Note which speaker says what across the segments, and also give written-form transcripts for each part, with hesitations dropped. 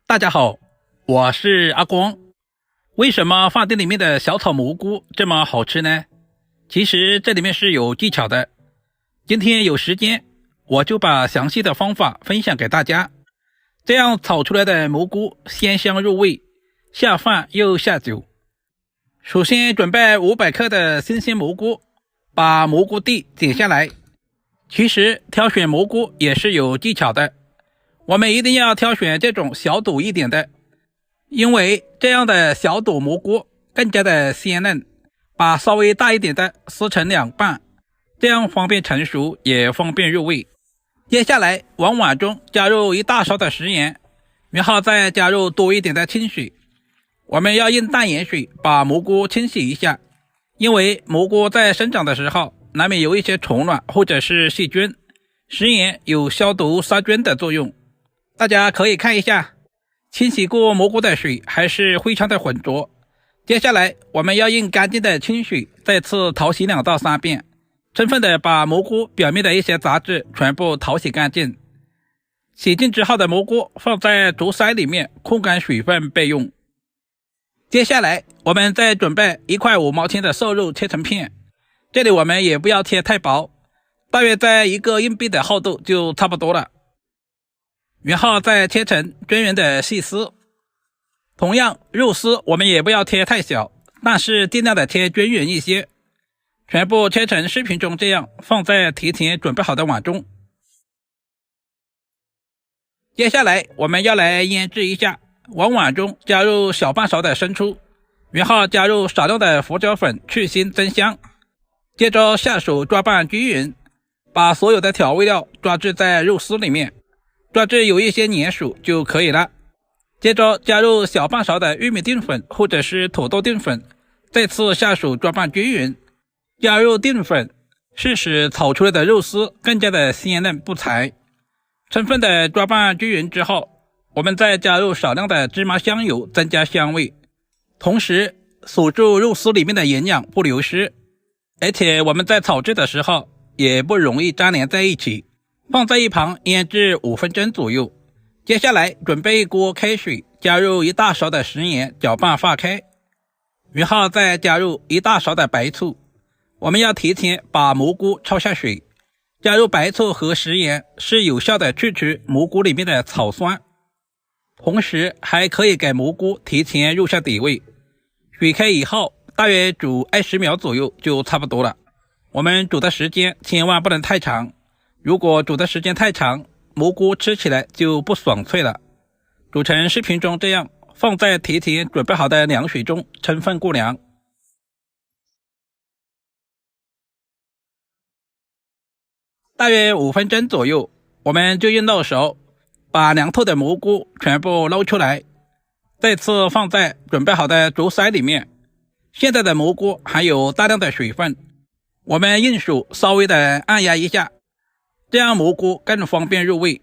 Speaker 1: 大家好，我是阿光。为什么饭店里面的小炒蘑菇这么好吃呢？其实这里面是有技巧的。今天有时间，我就把详细的方法分享给大家。这样炒出来的蘑菇鲜香入味，下饭又下酒。首先准备500克的新鲜蘑菇，把蘑菇蒂剪下来。其实挑选蘑菇也是有技巧的，我们一定要挑选这种小肚一点的，因为这样的小肚蘑菇更加的鲜嫩。把稍微大一点的撕成2半，这样方便成熟也方便入味。接下来往碗中加入1大勺的食盐，然后再加入多一点的清水。我们要用淡盐水把蘑菇清洗一下，因为蘑菇在生长的时候难免有一些虫卵或者是细菌，食盐有消毒杀菌的作用。大家可以看一下，清洗过蘑菇的水还是非常的浑浊。接下来我们要用干净的清水再次淘洗2到3遍，充分的把蘑菇表面的一些杂质全部淘洗干净。洗净之后的蘑菇放在竹筛里面控干水分备用。接下来我们再准备1块5毛钱的瘦肉切成片，这里我们也不要切太薄，大约在1个硬币的厚度就差不多了。然后再切成均匀的细丝。同样肉丝我们也不要切太小，但是尽量的切均匀一些，全部切成视频中这样放在提前准备好的碗中。接下来我们要来腌制一下，往碗中加入小半勺的生抽，然后加入少量的胡椒粉去腥增香，接着下手抓拌均匀，把所有的调味料抓制在肉丝里面，抓至有一些粘熟就可以了。接着加入小半勺的玉米淀粉或者是土豆淀粉，再次下手抓拌均匀。加入淀粉是使炒出来的肉丝更加的鲜嫩不柴。充分的抓拌均匀之后，我们再加入少量的芝麻香油增加香味，同时锁住肉丝里面的营养不流失，而且我们在炒制的时候也不容易粘连在一起。放在一旁腌制5分钟左右。接下来准备一锅开水，加入1大勺的食盐搅拌化开，然后再加入1大勺的白醋。我们要提前把蘑菇焯下水，加入白醋和食盐是有效的去除蘑菇里面的草酸，同时还可以给蘑菇提前入下底味。水开以后大约煮20秒左右就差不多了。我们煮的时间千万不能太长，如果煮的时间太长，蘑菇吃起来就不爽脆了。煮成视频中这样，放在提前准备好的凉水中充分过凉。大约5分钟左右，我们就用到熟，把凉透的蘑菇全部捞出来，再次放在准备好的竹筛里面。现在的蘑菇含有大量的水分，我们用手稍微的按压一下，这样蘑菇更方便入味。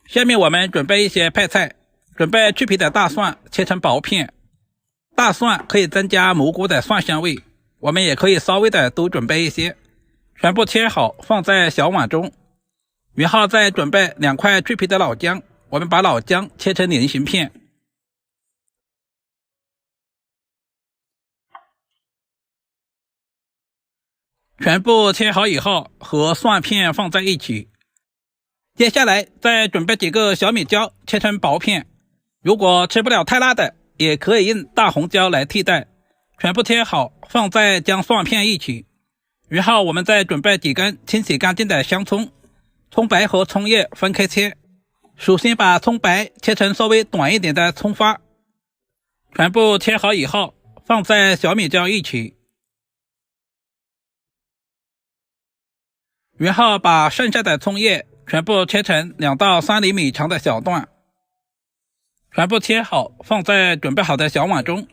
Speaker 1: 下面我们准备一些配菜，准备去皮的大蒜切成薄片。大蒜可以增加蘑菇的蒜香味，我们也可以稍微的多准备一些，全部切好放在小碗中。然后再准备2块去皮的老姜，我们把老姜切成菱形片。全部切好以后和蒜片放在一起。接下来再准备几个小米椒切成薄片，如果吃不了太辣的也可以用大红椒来替代。全部切好放在姜蒜片一起。然后我们再准备几根清洗干净的香葱，葱白和葱叶分开切。首先把葱白切成稍微短一点的葱花，全部切好以后放在小米椒一起。然后把剩下的葱叶全部切成2到3厘米长的小段，全部切好放在准备好的小碗中。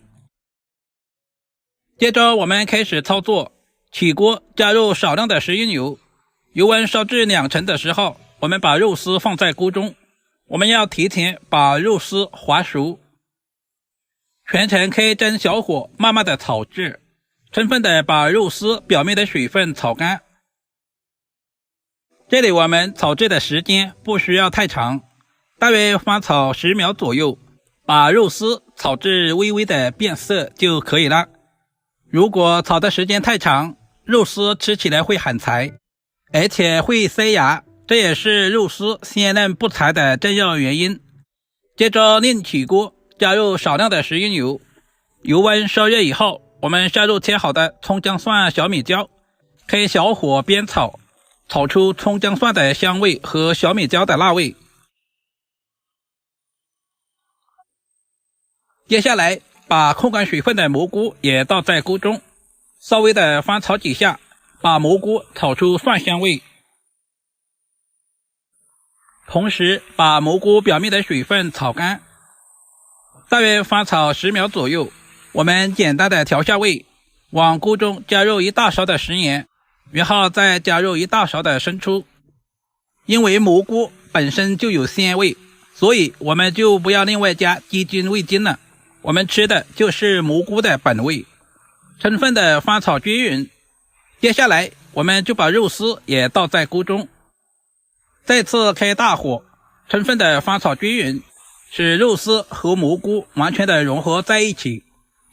Speaker 1: 接着我们开始操作，起锅加入少量的食用油，油温烧至2成的时候，我们把肉丝放在锅中，我们要提前把肉丝滑熟，全程开中小火慢慢的炒制，充分的把肉丝表面的水分炒干。这里我们炒制的时间不需要太长，大约翻炒10秒左右，把肉丝炒至微微的变色就可以了。如果炒的时间太长，肉丝吃起来会很柴，而且会塞牙，这也是肉丝鲜嫩不柴的重要原因。接着另起锅，加入少量的食用油，油温烧热以后，我们下入切好的葱姜蒜小米椒，开小火煸炒，炒出葱姜蒜的香味和小米椒的辣味。接下来把控干水分的蘑菇也倒在锅中，稍微的翻炒几下，把蘑菇炒出蒜香味。同时把蘑菇表面的水分炒干，大约翻炒10秒左右。我们简单的调下味，往锅中加入1大勺的食盐，然后再加入1大勺的生抽。因为蘑菇本身就有鲜味，所以我们就不要另外加鸡精味精了，我们吃的就是蘑菇的本味。充分的翻炒均匀，接下来我们就把肉丝也倒在锅中，再次开大火，充分的翻炒均匀，使肉丝和蘑菇完全的融合在一起。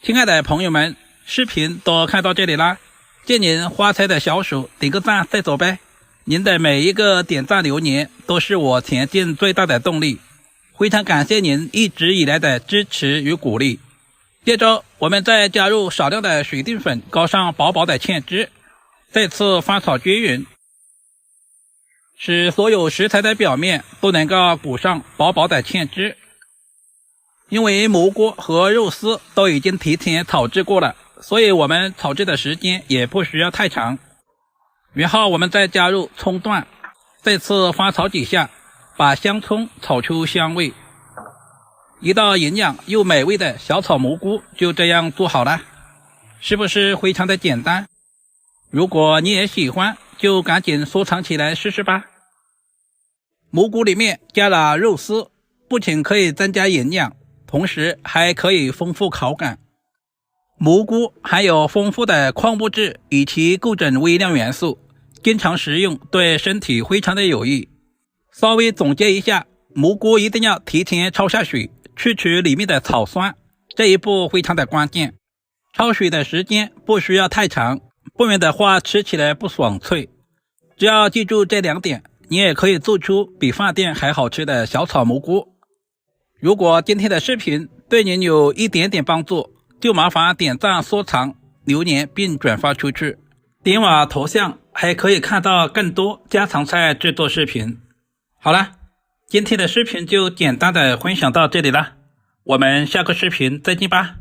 Speaker 1: 亲爱的朋友们，视频都看到这里啦，借您花菜的小手点个赞再走呗。您的每一个点赞留言都是我前进最大的动力，非常感谢您一直以来的支持与鼓励。接着我们再加入少量的水淀粉，搞上薄薄的芡汁，再次翻炒均匀，使所有食材的表面都能够裹上薄薄的芡汁。因为蘑菇和肉丝都已经提前炒制过了，所以我们炒制的时间也不需要太长。然后我们再加入葱段，再次翻炒几下，把香葱炒出香味。一道营养又美味的小炒蘑菇就这样做好了，是不是非常的简单？如果你也喜欢，就赶紧收藏起来试试吧。蘑菇里面加了肉丝，不仅可以增加营养，同时还可以丰富口感。蘑菇含有丰富的矿物质以及各种微量元素，经常食用对身体非常的有益。稍微总结一下，蘑菇一定要提前焯下水，去除里面的草酸，这一步非常的关键。焯水的时间不需要太长，不然的话吃起来不爽脆。只要记住这2点，你也可以做出比饭店还好吃的小炒蘑菇。如果今天的视频对您有一点点帮助，就麻烦点赞、收藏、留言并转发出去。点我头像还可以看到更多家常菜制作视频。好了，今天的视频就简单的分享到这里了，我们下个视频再见吧。